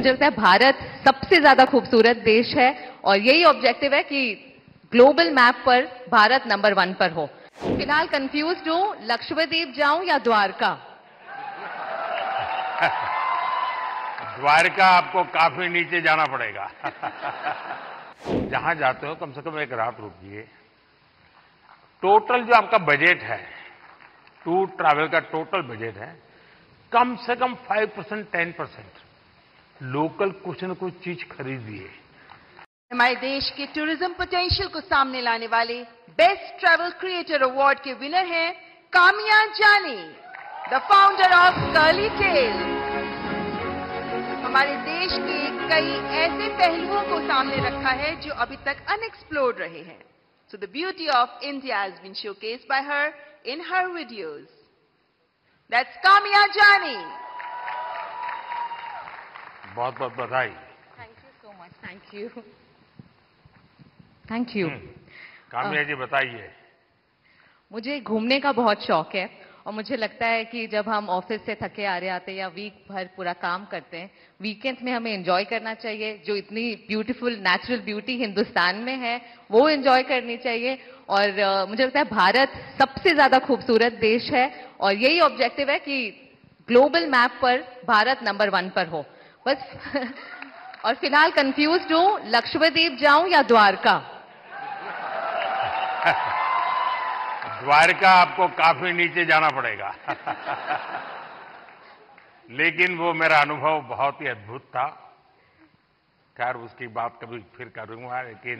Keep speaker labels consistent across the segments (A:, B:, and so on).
A: मुझे लगता है भारत सबसे ज्यादा खूबसूरत देश है और यही ऑब्जेक्टिव है कि ग्लोबल मैप पर भारत नंबर 1 पर हो। फिलहाल कंफ्यूज्ड हूं, लक्षद्वीप जाऊं या द्वारका?
B: द्वारका आपको काफी नीचे जाना पड़ेगा। जहां जाते हो कम से कम एक रात रुकिए। टोटल जो आपका बजट है, टूर ट्रैवल का टोटल बजट है, कम से कम 5% 10% लोकल कुछ न कुछ चीज खरीदिए।
C: हमारे देश के टूरिज्म पोटेंशियल को सामने लाने वाले बेस्ट ट्रैवल क्रिएटर अवार्ड के विनर हैं Kamiya Jani, the founder of Curly Tale. हमारे देश के कई ऐसे पहलुओं को सामने रखा है जो अभी तक अनएक्सप्लोर्ड रहे हैं। So the beauty of India has been showcased by her in her videos. That's Kamiya Jani.
B: बहुत बहुत बधाई।
A: Thank you so much. Thank you. Thank you.
B: Kamiya ji बताइए।
A: मुझे घूमने का बहुत शौक है और मुझे लगता है कि जब हम ऑफिस से थके आ रहे आते हैं या वीक भर पूरा काम करते हैं, वीकेंड्स में हमें एंजॉय करना चाहिए। जो इतनी ब्यूटीफुल नेचुरल ब्यूटी हिंदुस्तान में है वो एंजॉय करनी चाहिए। और मुझे लगता है भारत सबसे ज्यादा खूबसूरत देश है और यही ऑब्जेक्टिव है कि ग्लोबल मैप पर भारत नंबर 1 पर हो बस। और फिलहाल कंफ्यूज्ड हूं, लक्षद्वीप जाऊं या द्वारका?
B: द्वारका आपको काफी नीचे जाना पड़ेगा। लेकिन वो मेरा अनुभव बहुत ही अद्भुत था। खैर उसकी बात कभी फिर करूंगा, लेकिन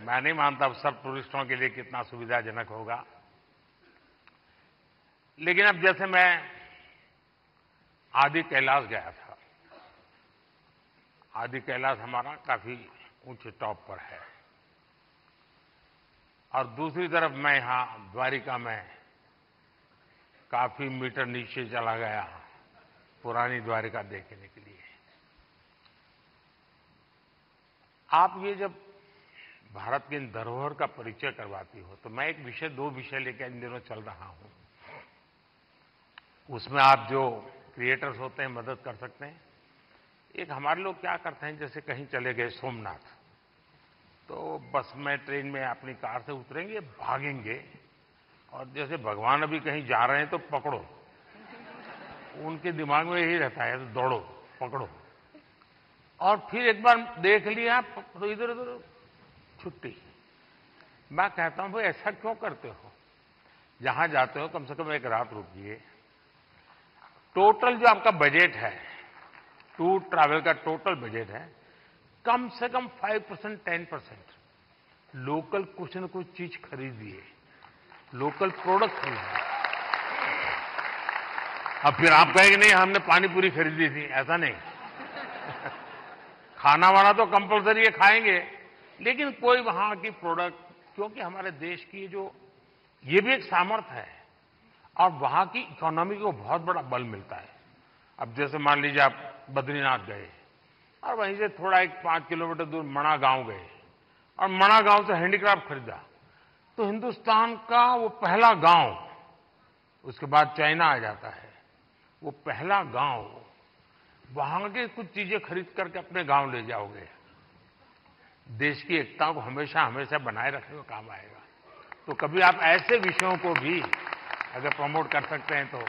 B: मैं नहीं मानता सब टूरिस्टों के लिए कितना सुविधाजनक होगा। लेकिन अब जैसे मैं आदि कैलाश गया था, आदि कैलाश हमारा काफी ऊंचे टॉप पर है, और दूसरी तरफ मैं यहां द्वारिका में काफी मीटर नीचे चला गया पुरानी द्वारिका देखने के लिए। आप ये जब भारत की इन धरोहर का परिचय करवाती हो तो मैं दो विषय लेकर इन दिनों चल रहा हूं। उसमें आप जो क्रिएटर्स होते हैं मदद कर सकते हैं। एक हमारे लोग क्या करते हैं, जैसे कहीं चले गए सोमनाथ, तो बस में ट्रेन में अपनी कार से उतरेंगे, भागेंगे, और जैसे भगवान अभी कहीं जा रहे हैं तो पकड़ो। उनके दिमाग में यही रहता है, तो दौड़ो पकड़ो, और फिर एक बार देख लिया तो इधर उधर छुट्टी। मैं कहता हूं भाई ऐसा क्यों करते हो? जहां जाते हो कम से कम एक रात रुकिए। टोटल जो आपका बजट है, टूर ट्रैवल का टोटल बजट है, कम से कम 5% 10% लोकल कुछ न कुछ चीज खरीदिए, लोकल प्रोडक्ट खरीदिए। अब फिर आप कहेंगे नहीं हमने पानी पूरी खरीदी थी, ऐसा नहीं। खाना वाना तो कंपलसरी है, खाएंगे, लेकिन कोई वहां की प्रोडक्ट, क्योंकि हमारे देश की जो ये भी एक सामर्थ्य है और वहां की इकोनॉमी को बहुत बड़ा बल मिलता है। अब जैसे मान लीजिए आप बद्रीनाथ गए और वहीं से थोड़ा 5 किलोमीटर दूर मणा गांव गए और मणा गांव से हैंडीक्राफ्ट खरीदा, तो हिंदुस्तान का वो पहला गांव, उसके बाद चाइना आ जाता है, वो पहला गांव, वहां के कुछ चीजें खरीद करके अपने गांव ले जाओगे, देश की एकता को हमेशा हमेशा बनाए रखने में काम आएगा। तो कभी आप ऐसे विषयों को भी अगर प्रमोट कर सकते हैं तो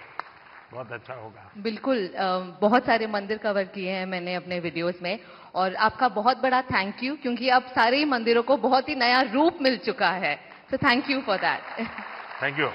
B: बहुत अच्छा होगा।
A: बिल्कुल। बहुत सारे मंदिर कवर किए हैं मैंने अपने वीडियोस में, और आपका बहुत बड़ा थैंक यू, क्योंकि अब सारे ही मंदिरों को बहुत ही नया रूप मिल चुका है। So thank you for that.
B: Thank you.